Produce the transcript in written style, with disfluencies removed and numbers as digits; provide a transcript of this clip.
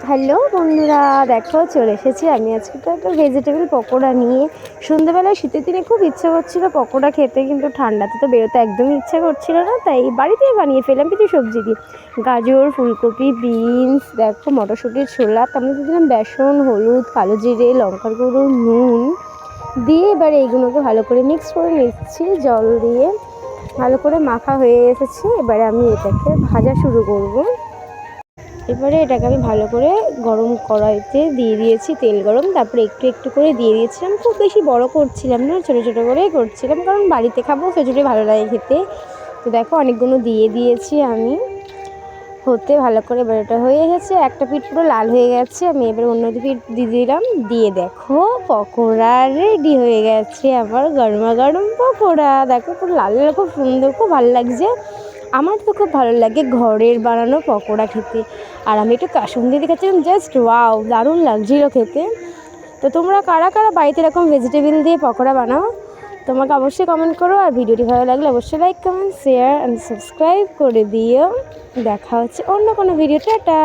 Hello বন্ধুরা, দেখো চলে এসেছি আমি আজকে তো একটা ভেজিটেবল পকোড়া নিয়ে। সন্ধ্যেবেলায় শীতের দিনে খুব ইচ্ছা করছিলো পকোড়া খেতে, কিন্তু ঠান্ডাতে তো বেরোতে একদমই ইচ্ছা করছিল না, তাই বাড়িতেই বানিয়ে ফেললাম কিছু সবজি দিয়ে। গাজর, ফুলকপি, বিনস, দেখো মটরশুঁটির ছোলা, তার মধ্যে দিলাম বেসন, হলুদ, কালো জিরে, লঙ্কার গুঁড়ো, নুন দিয়ে এবারে এইগুলোকে ভালো করে মিক্স করে নিচ্ছি জল দিয়ে। ভালো করে মাখা হয়ে এসেছে, এবারে আমি এটাকে ভাজা শুরু করব। এবারে এটাকে আমি ভালো করে গরম কড়াইতে দিয়ে দিয়েছি তেল গরম, তারপরে একটু একটু করে দিয়ে দিয়েছিলাম। খুব বেশি বড় করছিলাম না, ছোটো ছোটো করেই করছিলাম, কারণ বাড়িতে খাবো সেজন্য ভালো লাগে খেতে। তো দেখো অনেকগুলো দিয়ে দিয়েছি আমি হতে ভালো করে। এবার এটা হয়ে গেছে, একটা পিঠ পুরো লাল হয়ে গেছে, আমি এবার অন্য পিঠ দিয়ে দিলাম। দিয়ে দেখো পকোড়া রেডি হয়ে গেছে, আবার গরমা গরম পকোড়া। দেখো পুরো লাল লাল, খুব সুন্দর, খুব ভালো লাগছে। আমার তো খুব ভালো লাগে ঘরের বানানো পকোড়া খেতে। আর আমি একটু কাসুন্দি দিয়ে খাচ্ছিলাম, জাস্ট ওয়াও, দারুণ লাগছিলো খেতে। তো তোমরা কারা কারা বাড়িতে এরকম ভেজিটেবল দিয়ে পকোড়া বানাও, তোমাকে অবশ্যই কমেন্ট করো। আর ভিডিওটি ভালো লাগলে অবশ্যই like, comment, share and subscribe করে দিও। দেখা হচ্ছে অন্য কোনো ভিডিও। টাটা।